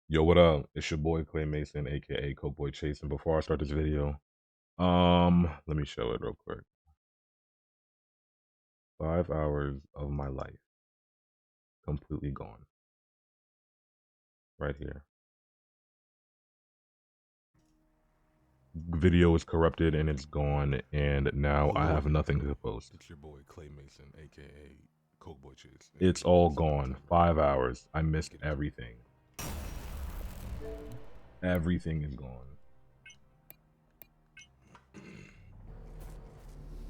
Yo, what up? It's your boy 𝐤𝐨𝐬𝐬, aka Cowboy Chase. And before I start this video, let me show it real quick. 5 hours of my life completely gone. Right here. Video is corrupted and it's gone, and now I have nothing to post. It's your boy 𝐤𝐸𝐬𝐬, aka Cowboy Chase. It's all gone. 5 hours. I missed everything. Everything is gone.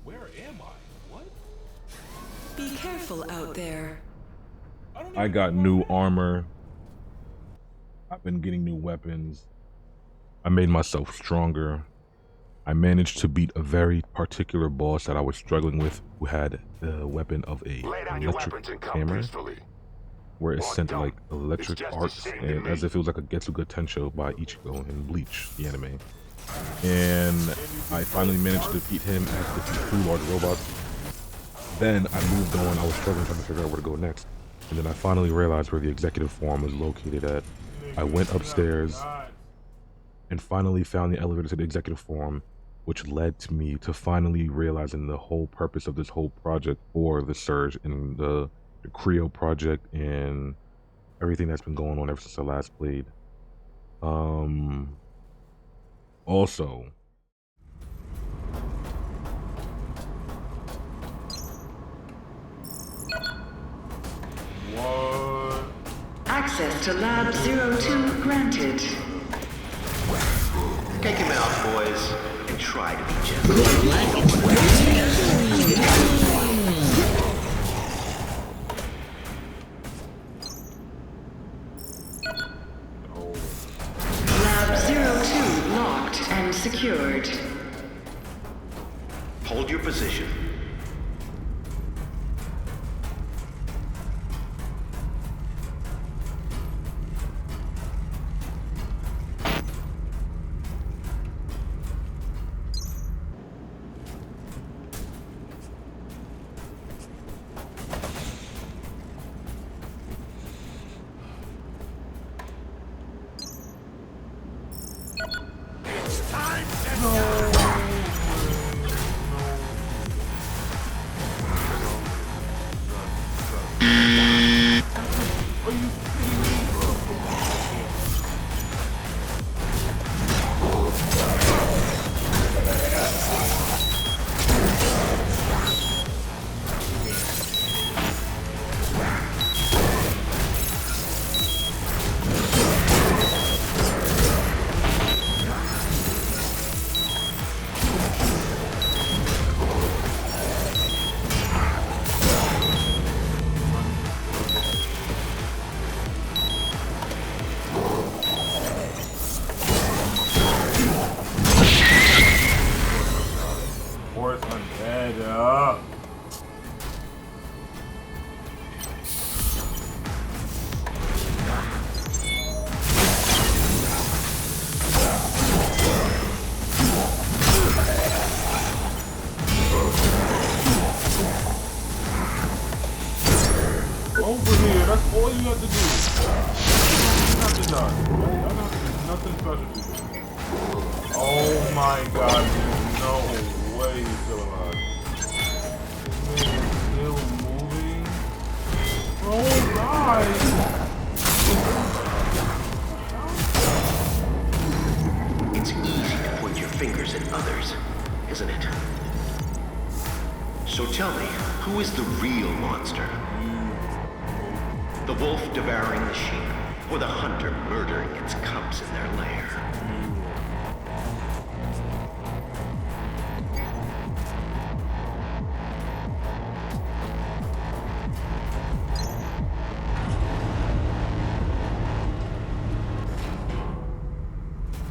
Where am I? What? Be careful out there. I got new armor. I've been getting new weapons. I made myself stronger. I managed to beat a very particular boss that I was struggling with, who had the weapon of a electric hammer, where it sent like electric arcs, and as if it was like a 𝐦𝐤𝐤𝐞 by 𝐬𝐸 in Bleach, the anime. And I finally managed to defeat him and defeat 2 large robots. Then I moved on. I was struggling trying to figure out where to go next. And then I finally realized where the executive forum was located at. I went upstairs and finally found the elevator to the executive forum, which led to me to finally realizing the whole purpose of this whole project for the Surge and the Creo project and everything that's been going on ever since I last played. Also, What? Access to Lab 02 granted. Take him out, boys, and try to be gentle. Lab 02 locked and secured. Hold your position. Force my head. Over here, that's all you have to do. Nothing done. I don't have to do nothing special to you. Oh my god, there's no way he's still alive. This man is still moving. Oh god! It's easy to point your fingers at others, isn't it? So tell me, who is the real monster? The wolf devouring the sheep, or the hunter murdering its cubs in their lair?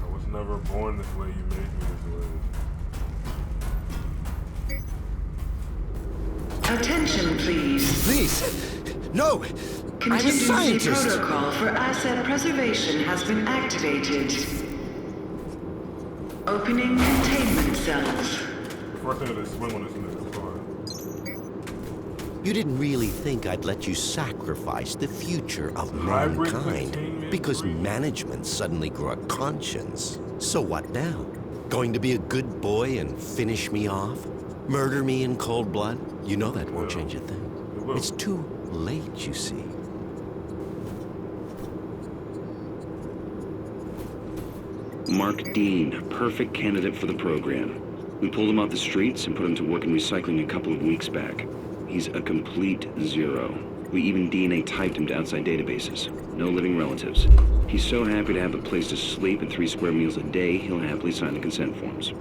I was never born this way, you made me this way. Attention, please. Please, no! I'm a Contingency scientist! protocol for asset preservation has been activated. Opening containment cells. The first thing they swim on this nigga's car. You didn't really think I'd let you sacrifice the future of Hybrid mankind containment because breed. management suddenly grew a conscience. So what now? Going to be a good boy and finish me off? Murder me in cold blood? You know that won't change a thing. It will. It's too late, you see. Mark Dean, perfect candidate for the program. We pulled him off the streets and put him to work in recycling a couple of weeks back. He's a complete zero. We even DNA typed him to outside databases. No living relatives. He's so happy to have a place to sleep and 3 square meals a day, he'll happily sign the consent forms.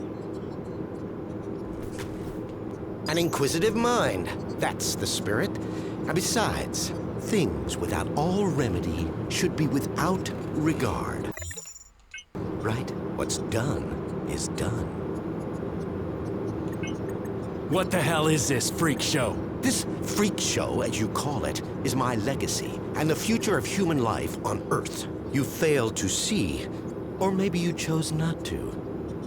An inquisitive mind. That's the spirit. And besides, things without all remedy should be without regard. Right? What's done is done. What the hell is this freak show? This freak show, as you call it, is my legacy and the future of human life on Earth. You failed to see, or maybe you chose not to.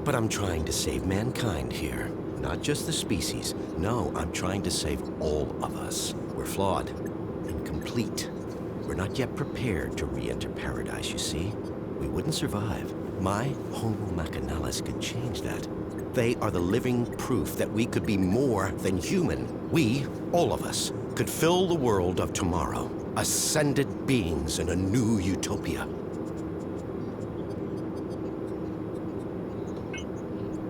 But I'm trying to save mankind here. Not just the species. No, I'm trying to save all of us. We're flawed, incomplete. We're not yet prepared to re-enter paradise, you see. We wouldn't survive. My Homo Machinalis could change that. They are the living proof that we could be more than human. We, all of us, could fill the world of tomorrow. Ascended beings in a new utopia.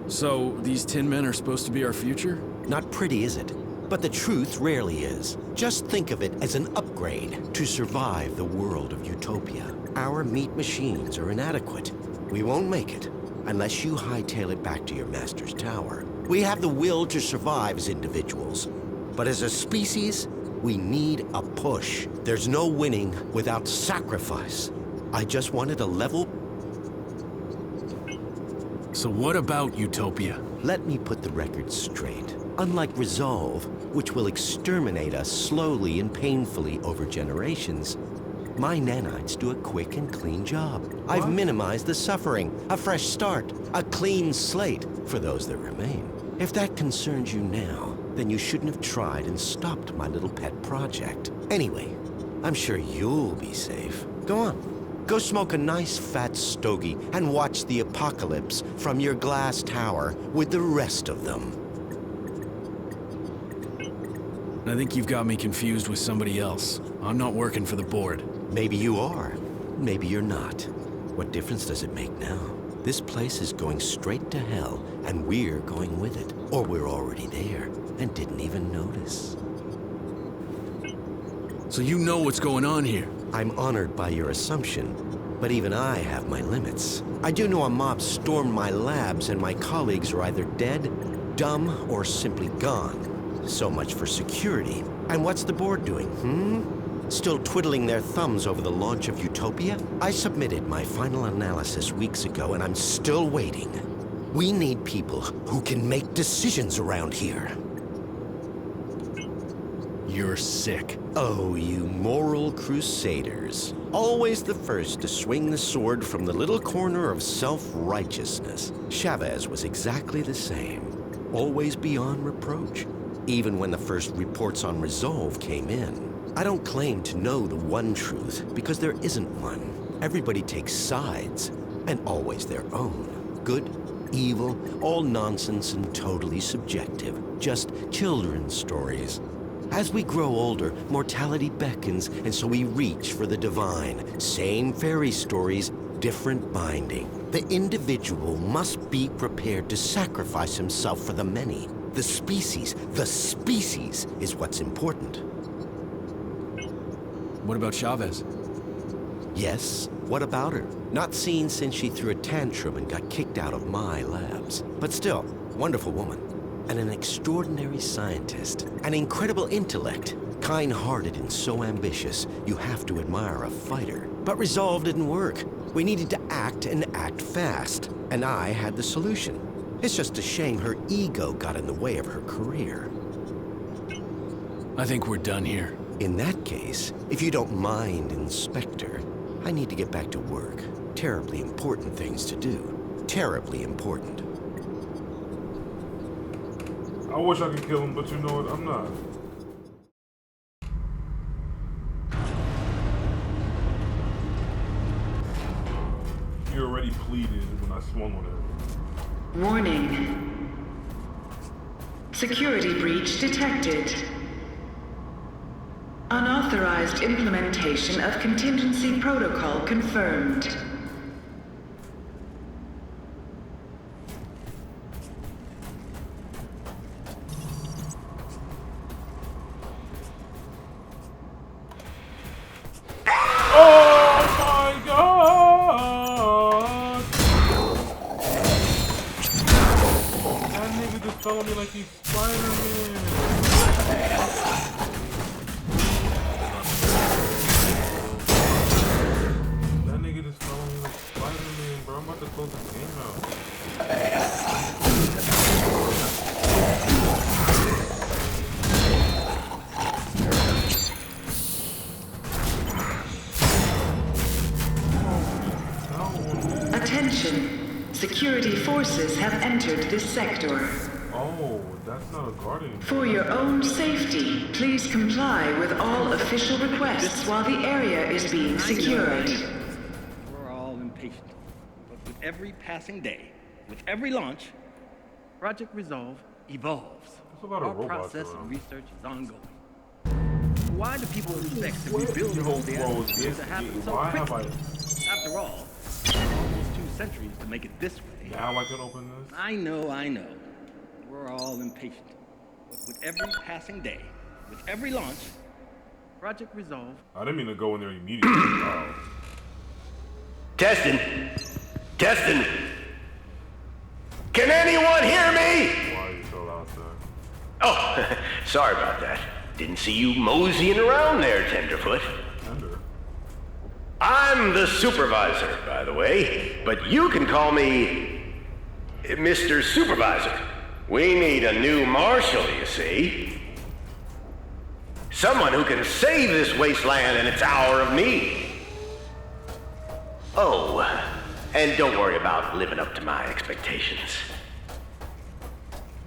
So, these tin men are supposed to be our future? Not pretty, is it? But the truth rarely is. Just think of it as an upgrade to survive the world of utopia. Our meat machines are inadequate. We won't make it unless you hightail it back to your master's tower. We have the will to survive as individuals, but as a species, we need a push. There's no winning without sacrifice. I just wanted a level... So what about utopia? Let me put the record straight. Unlike Resolve, which will exterminate us slowly and painfully over generations, my nanites do a quick and clean job. I've minimized the suffering, a fresh start, a clean slate for those that remain. If that concerns you now, then you shouldn't have tried and stopped my little pet project. Anyway, I'm sure you'll be safe. Go on. Go smoke a nice fat stogie and watch the apocalypse from your glass tower with the rest of them. I think you've got me confused with somebody else. I'm not working for the board. Maybe you are. Maybe you're not. What difference does it make now? This place is going straight to hell, and we're going with it. Or we're already there, and didn't even notice. So you know what's going on here? I'm honored by your assumption, but even I have my limits. I do know a mob stormed my labs, and my colleagues are either dead, dumb, or simply gone. So much for security. And what's the board doing, Still twiddling their thumbs over the launch of Utopia? I submitted my final analysis weeks ago, and I'm still waiting. We need people who can make decisions around here. You're sick. Oh, you moral crusaders. Always the first to swing the sword from the little corner of self-righteousness. Chavez was exactly the same. Always beyond reproach. Even when the first reports on Resolve came in. I don't claim to know the one truth, because there isn't one. Everybody takes sides, and always their own. Good, evil, all nonsense and totally subjective. Just children's stories. As we grow older, mortality beckons, and so we reach for the divine. Same fairy stories, different binding. The individual must be prepared to sacrifice himself for the many. The species is what's important. What about Chavez? Yes, what about her? Not seen since she threw a tantrum and got kicked out of my labs. But still, wonderful woman. And an extraordinary scientist. An incredible intellect. Kind-hearted and so ambitious, you have to admire a fighter. But Resolve didn't work. We needed to act and act fast. And I had the solution. It's just a shame her ego got in the way of her career. I think we're done here. In that case, if you don't mind, Inspector, I need to get back to work. Terribly important things to do. Terribly important. I wish I could kill him, but you know what? I'm not. he already pleaded when I swung on him. Warning. Security breach detected. Unauthorized implementation of contingency protocol confirmed. Follow me like he's Spider-Man. That nigga just follow me like Spider-Man, bro. I'm about to close this game out. Attention. Security forces have entered this sector. Oh, that's not a guardian. For your own safety, please comply with all official requests while the area is being secured. We're all impatient. But with every passing day, with every launch, Project Resolve evolves. There's a lot of Our robots process around. and research is ongoing. Why do people expect that we build the atmosphere to happen so quickly? After all, almost 2 centuries to make it this way. Now I can open this? I know. We're all impatient. But with every passing day, with every launch, Project Resolve... I didn't mean to go in there immediately. Oh. Testing. Testing. Can anyone hear me? Why are you so loud, sir? Oh, sorry about that. Didn't see you moseying around there, Tenderfoot. Tender? I'm the supervisor, by the way, but you can call me Mr. Supervisor. We need a new marshal, you see. Someone who can save this wasteland in its hour of need. Oh, and don't worry about living up to my expectations.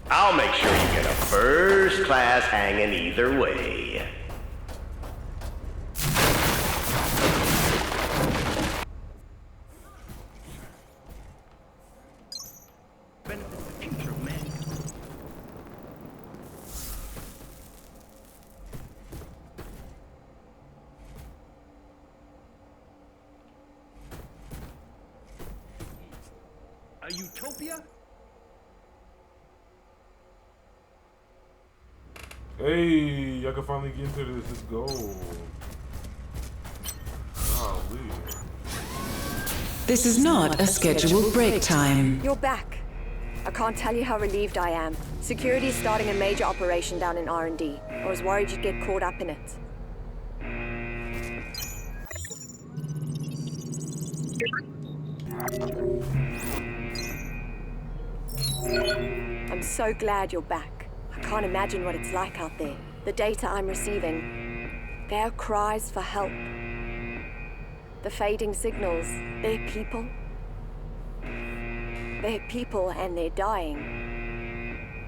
I'll make sure you get a first-class hanging either way. benefit the future of mankind. A utopia? Hey, I can finally get into this. Let's go. Golly. This is not a scheduled break time. You're back. I can't tell you how relieved I am. Security is starting a major operation down in R&D. I was worried you'd get caught up in it. I'm so glad you're back. I can't imagine what it's like out there. The data I'm receiving, they're cries for help. The fading signals, they're people. They're people and they're dying.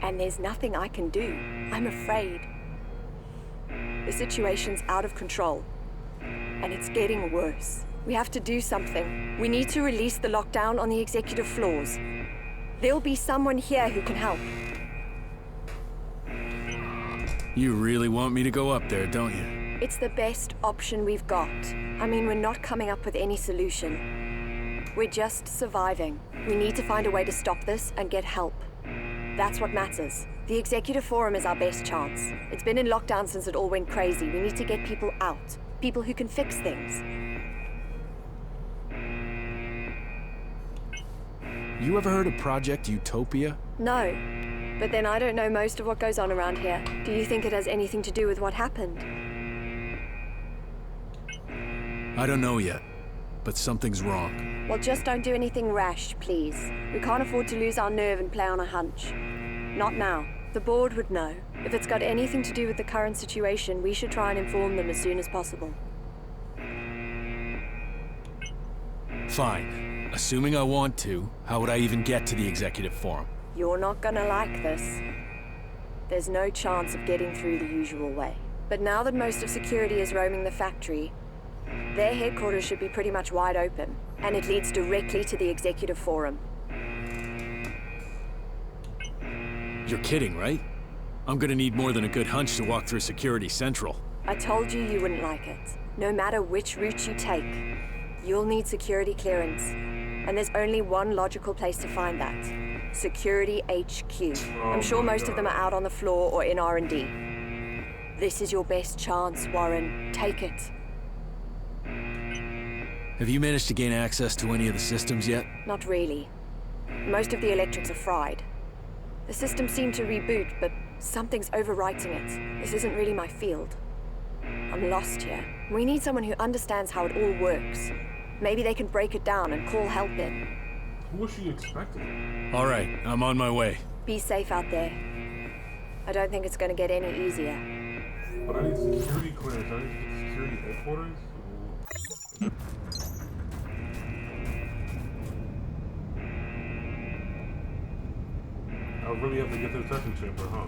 And there's nothing I can do. I'm afraid. The situation's out of control. And it's getting worse. We have to do something. We need to release the lockdown on the executive floors. There'll be someone here who can help. You really want me to go up there, don't you? It's the best option we've got. I mean, we're not coming up with any solution. We're just surviving. We need to find a way to stop this and get help. That's what matters. The Executive Forum is our best chance. It's been in lockdown since it all went crazy. We need to get people out. People who can fix things. You ever heard of Project Utopia? No. But then I don't know most of what goes on around here. Do you think it has anything to do with what happened? I don't know yet, but something's wrong. Well, just don't do anything rash, please. We can't afford to lose our nerve and play on a hunch. Not now. The board would know. If it's got anything to do with the current situation, we should try and inform them as soon as possible. Fine. Assuming I want to, how would I even get to the Executive Forum? You're not gonna like this. There's no chance of getting through the usual way. But now that most of security is roaming the factory, Their headquarters should be pretty much wide open, and it leads directly to the executive forum. You're kidding, right? I'm gonna need more than a good hunch to walk through Security Central. I told you you wouldn't like it. No matter which route you take, you'll need security clearance. And there's only one logical place to find that. Security HQ. I'm sure most of them are out on the floor or in R&D. This is your best chance, Warren. Take it. Have you managed to gain access to any of the systems yet? Not really. Most of the electrics are fried. The systems seem to reboot, but something's overwriting it. This isn't really my field. I'm lost here. We need someone who understands how it all works. Maybe they can break it down and call help in. Who was she expecting? All right, I'm on my way. Be safe out there. I don't think it's gonna get any easier. But I need security clearance. I need to get security headquarters? I really have to get to the testing chamber, huh?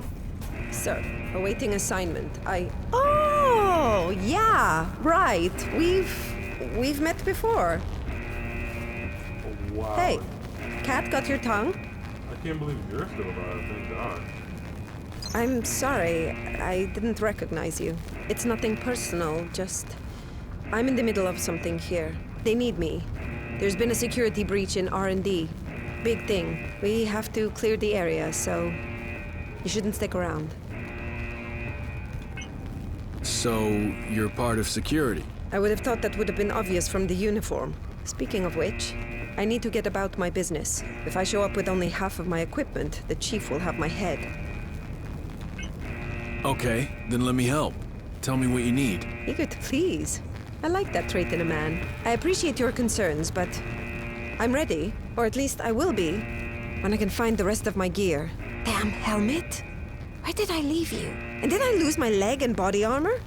Sir, awaiting assignment. Oh, yeah, right. We've met before. Oh, wow. Hey, cat got your tongue? I can't believe you're still alive, thank God. I'm sorry, I didn't recognize you. It's nothing personal, just... I'm in the middle of something here. They need me. There's been a security breach in R&D. Big thing. We have to clear the area, so... You shouldn't stick around. So, you're part of security? I would have thought that would have been obvious from the uniform. Speaking of which, I need to get about my business. If I show up with only half of my equipment, the chief will have my head. Okay, then let me help. Tell me what you need. Eager to please. I like that trait in a man. I appreciate your concerns, but I'm ready, or at least I will be, when I can find the rest of my gear. Damn helmet! Where did I leave you? And did I lose my leg and body armor?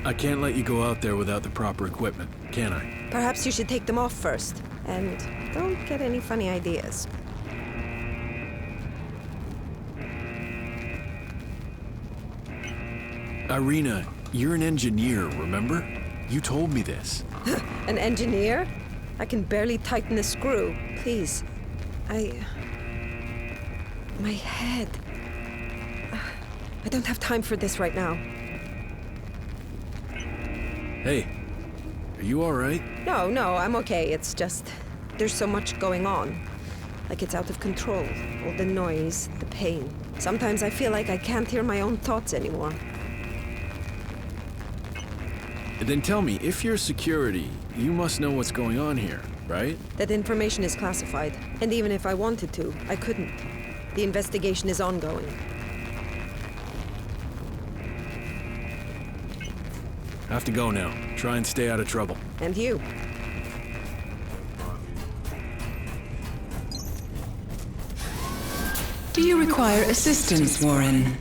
I can't let you go out there without the proper equipment, can I? Perhaps you should take them off first. And don't get any funny ideas. Irina, you're an engineer, remember? You told me this. An engineer? I can barely tighten a screw. Please. My head. I don't have time for this right now. Hey, are you all right? No, I'm okay. It's just... There's so much going on. Like it's out of control. All the noise, the pain. Sometimes I feel like I can't hear my own thoughts anymore. Then tell me, if you're security, you must know what's going on here, right? That information is classified. And even if I wanted to, I couldn't. The investigation is ongoing. Have to go now. Try and stay out of trouble. And you. Do you require assistance, Warren?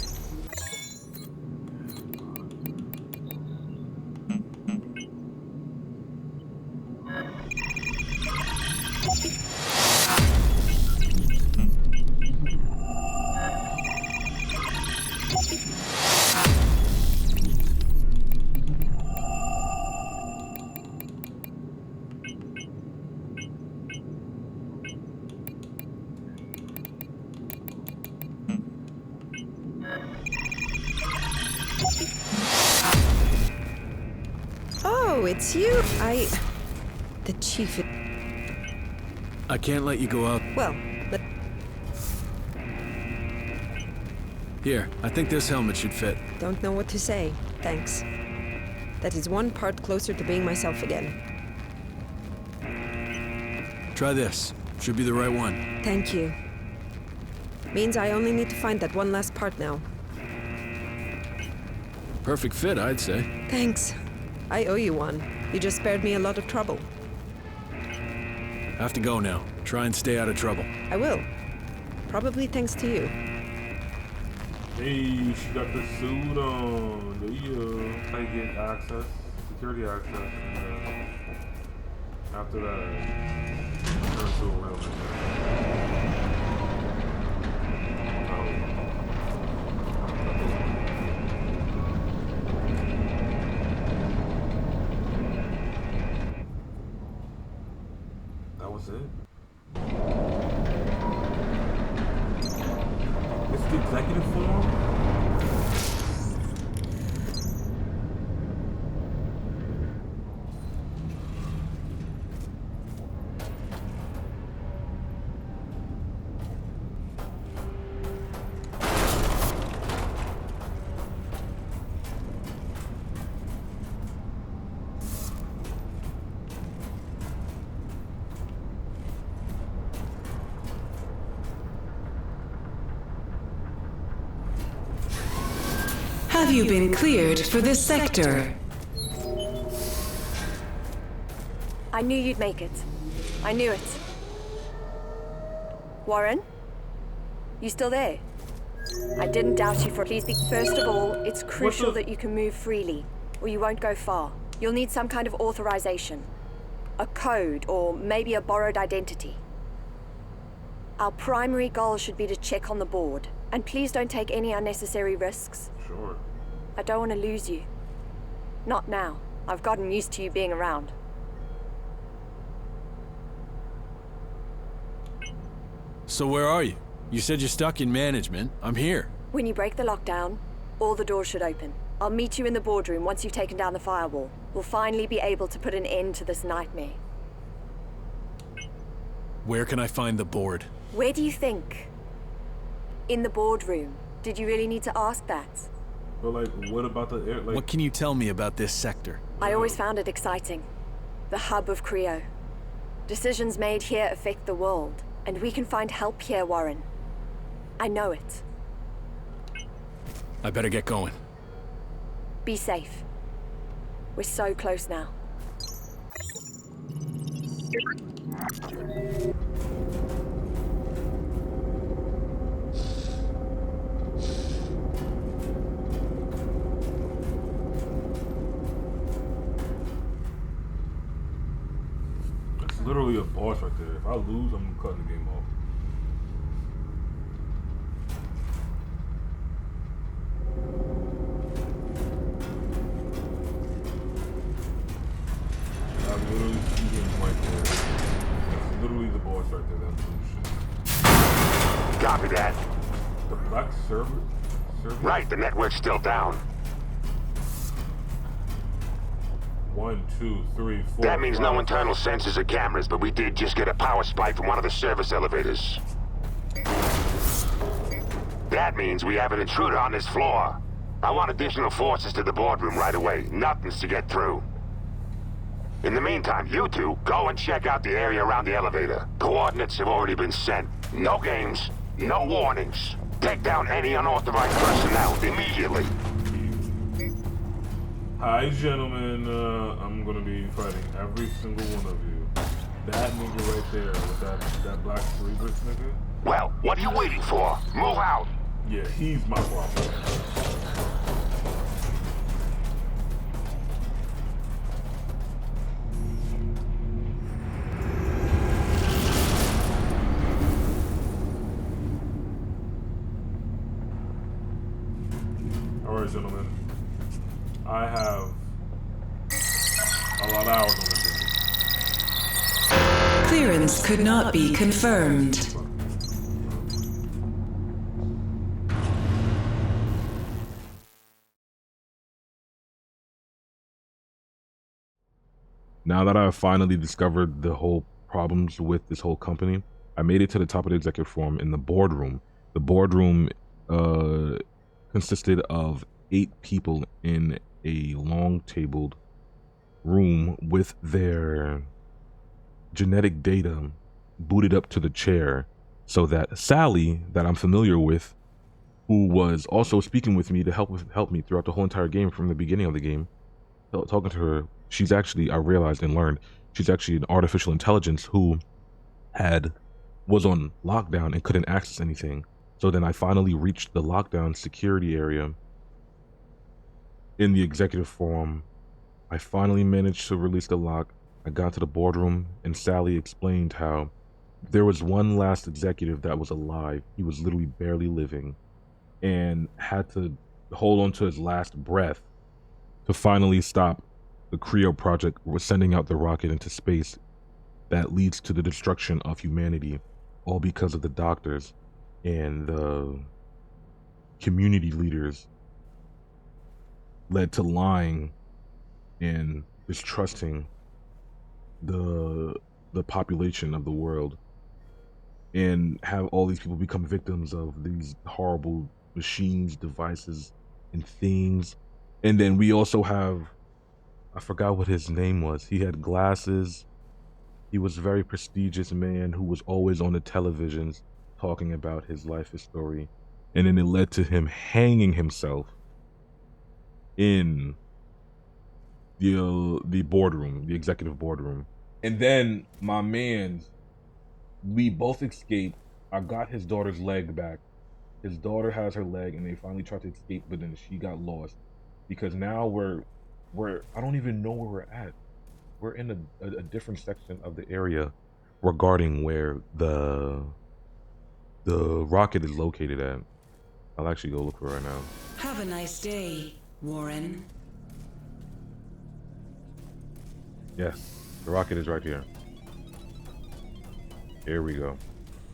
Oh, it's you. The chief... I can't let you go out. Well, Here, I think this helmet should fit. don't know what to say. Thanks. That is one part closer to being myself again. Try this. Should be the right one. Thank you. Means I only need to find that one last part now. Perfect fit, I'd say. Thanks. I owe you one. You just spared me a lot of trouble. Have to go now. Try and stay out of trouble. I will. Probably thanks to you. Hey, she got the suit on. There you go. I get access, security access, and after that, turn to a railway. That was it? It's the executive form? Have you been cleared for this sector? I knew you'd make it. I knew it. Warren? You still there? I didn't doubt you for please be. First of all, it's crucial that you can move freely, or you won't go far. You'll need some kind of authorization. A code, or maybe a borrowed identity. Our primary goal should be to check on the board. And please don't take any unnecessary risks. Sure. I don't want to lose you. Not now. I've gotten used to you being around. So where are you? You said you're stuck in management. I'm here. When you break the lockdown, all the doors should open. I'll meet you in the boardroom once you've taken down the firewall. We'll finally be able to put an end to this nightmare. Where can I find the board? Where do you think? In the boardroom. Did you really need to ask that? But like, what about the air? Like, what can you tell me about this sector? I always found it exciting. The hub of Creo. Decisions made here affect the world, and we can find help here, Warren. I know it. I better get going. Be safe. We're so close now. Literally a boss right there. If I lose, I'm cutting the game off. I literally see him right there. That's literally the boss right there. That blue shit. Copy that. The black server? Right, the network's still down. 1, 2, 3, 4. That means no internal sensors or cameras, but we did just get a power spike from one of the service elevators. That means we have an intruder on this floor. I want additional forces to the boardroom right away. Nothing's to get through. In the meantime, you two, go and check out the area around the elevator. Coordinates have already been sent. No games, no warnings. Take down any unauthorized personnel immediately. Hi, gentlemen. I'm gonna be fighting every single one of you. That nigga right there with that black sleeveless nigga. Well, what are you waiting for? Move out. Yeah, he's my problem. All right, gentlemen. I have a lot of hours on this game. Clearance could not be confirmed. Now that I've finally discovered the whole problems with this whole company, I made it to the top of the executive forum in the boardroom. The boardroom consisted of 8 people in a long-tabled room with their genetic data booted up to the chair so that Sally, that I'm familiar with, who was also speaking with me to help me throughout the whole entire game from the beginning of the game, talking to her, she's actually, I realized and learned, she's actually an artificial intelligence who was on lockdown and couldn't access anything. So then I finally reached the lockdown security area in the executive forum. I finally managed to release the lock. I got to the boardroom and Sally explained how there was one last executive that was alive. He was literally barely living and had to hold on to his last breath to finally stop the Creo project was sending out the rocket into space that leads to the destruction of humanity, all because of the doctors and the community leaders led to lying and distrusting the population of the world, and have all these people become victims of these horrible machines, devices, and things. And then we also have, I forgot what his name was. He had glasses. He was a very prestigious man who was always on the televisions talking about his life, his story. And then it led to him hanging himself in the boardroom, the executive boardroom. And then my man, we both escaped. I got his daughter's leg back. His daughter has her leg, and they finally tried to escape, but then she got lost. Because now we're I don't even know where we're at. We're in a different section of the area regarding where the rocket is located at. I'll actually go look for it right now. Have a nice day, Warren. Yes, the rocket is right here. Here we go.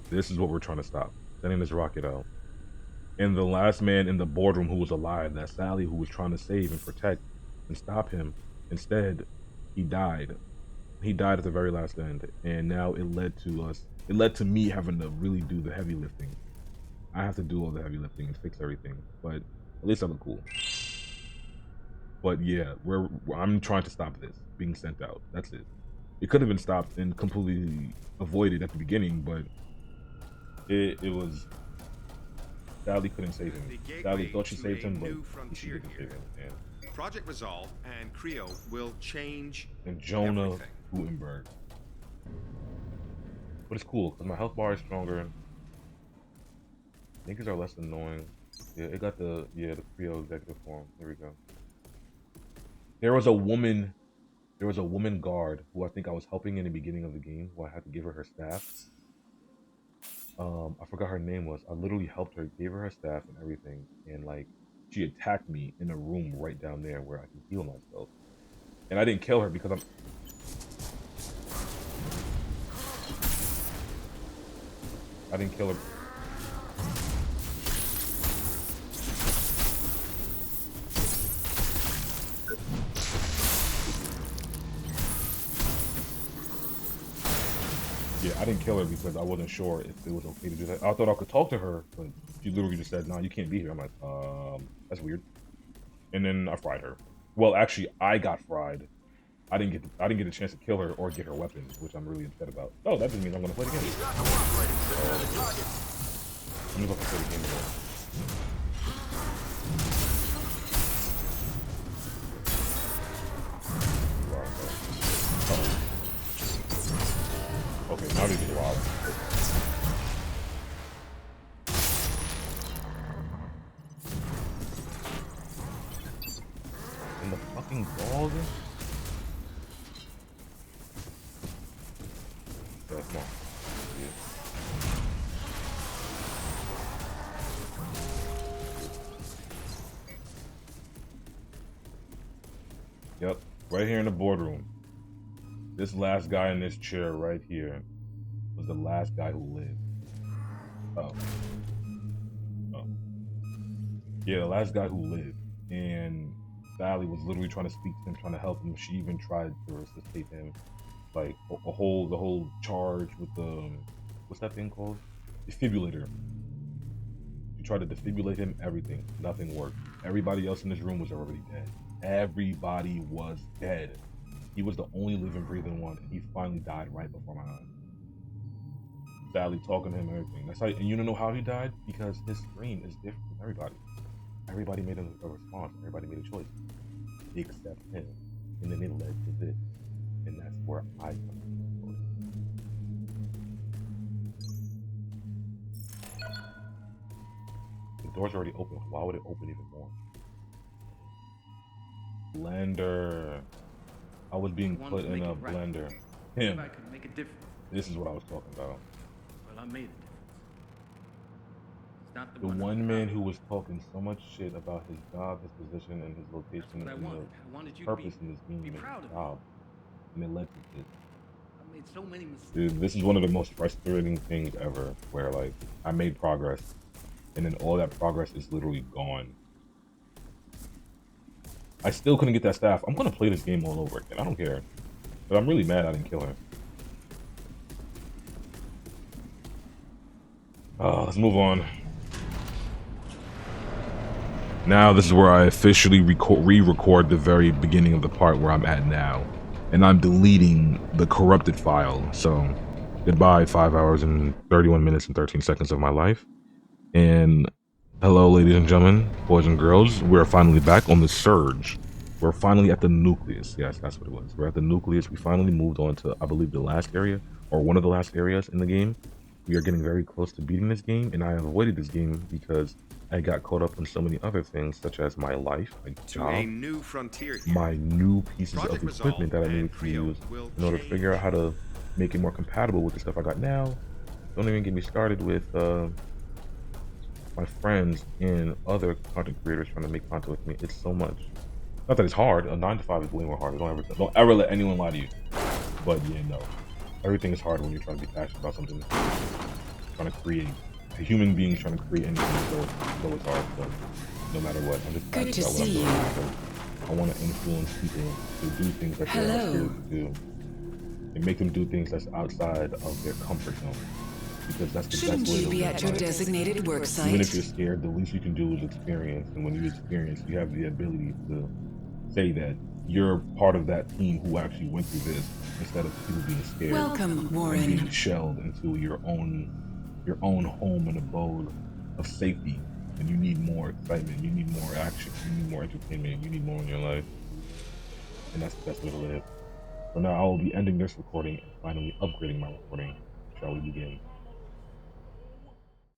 This is what we're trying to stop. Sending this rocket out. And the last man in the boardroom who was alive, that Sally who was trying to save and protect and stop him, instead, he died. He died at the very last end. And now it led to me having to really do the heavy lifting. I have to do all the heavy lifting and fix everything. But at least I look cool. But yeah, I'm trying to stop this being sent out. That's it. It could have been stopped and completely avoided at the beginning, but it was... Sally couldn't save him. Sally thought she saved him, but she didn't save him. And Project Resolve and Creo will change and Jonah everything. Gutenberg. But it's cool, because my health bar is stronger. Niggas are less annoying. Yeah, it got the Creo executive form. There we go. There was a woman guard who I think I was helping in the beginning of the game, who I had to give her staff. I forgot her name was. I literally helped her, gave her staff and everything, and like she attacked me in a room right down there where I can heal myself. And I didn't kill her because I didn't kill her. Yeah, I didn't kill her because I wasn't sure if it was okay to do that. I thought I could talk to her, but she literally just said, "No, you can't be here." I'm like, that's weird. And then I fried her. Well, actually, I got fried. I didn't get a chance to kill her or get her weapons, which I'm really upset about. Oh, that doesn't mean I'm gonna play the game. I'm just about to play the game again. Okay, now these are wild. In the fucking balls? Yeah, come on. Yeah. Yep, right here in the boardroom. This last guy in this chair right here was the last guy who lived. Oh. Yeah, the last guy who lived. And Sally was literally trying to speak to him, trying to help him. She even tried to resuscitate him. Like the whole charge with the, what's that thing called? Defibrillator. She tried to defibrillate him, everything. Nothing worked. Everybody else in this room was already dead. Everybody was dead. He was the only living, breathing one, and he finally died right before my eyes. Sally talking to him and everything. That's how, and you don't know how he died? Because his scream is different from everybody. Everybody made a response. Everybody made a choice. Except him. And then it led to this. And that's where I come from. The door's already open. Why would it open even more? Blender. I was being put in a blender. Him. I could make a difference. This is what I was talking about. Well, I made a difference. It's not The one man who was talking so much shit about his job, his position, and his location, and the purpose in this game and his job, and it led to this. Made so many mistakes. Dude, this is one of the most frustrating things ever, where like I made progress and then all that progress is literally gone. I still couldn't get that staff. I'm gonna play this game all over again. I don't care. But I'm really mad I didn't kill her. Let's move on. Now this is where I officially re-record the very beginning of the part where I'm at now. And I'm deleting the corrupted file. So goodbye 5 hours and 31 minutes and 13 seconds of my life. And hello ladies and gentlemen, boys and girls, we're finally back on the surge. We're finally at the nucleus. Yes, that's what it was. We're at the nucleus. We finally moved on to, I believe, the last area, or one of the last areas in the game. We are getting very close to beating this game, and I avoided this game because I got caught up in so many other things, such as my life, my job, a new frontier here. my new pieces Project of equipment that I needed to use in order to figure out how to make it more compatible with the stuff I got now. Don't even get me started with my friends and other content creators trying to make content with me. It's so much. Not that it's hard. A 9 to 5 is way more harder. Don't ever let anyone lie to you. But yeah, no. Everything is hard when you're trying to be passionate about something. Trying to create. A human being trying to create anything, so it's hard. But no matter what, I'm just passionate about what I'm doing. I want to influence people to do things that they're not scared to do, and make them do things that's outside of their comfort zone. Because that's the best way to be at your designated work site? Even if you're scared, the least you can do is experience. And when you experience, you have the ability to say that you're part of that team who actually went through this, instead of people being scared. Welcome, Warren. And being shelled into your own home and abode of safety. And you need more excitement, you need more action, you need more entertainment, you need more in your life. And that's the best way to live. So now I will be ending this recording and finally upgrading my recording. Shall we begin?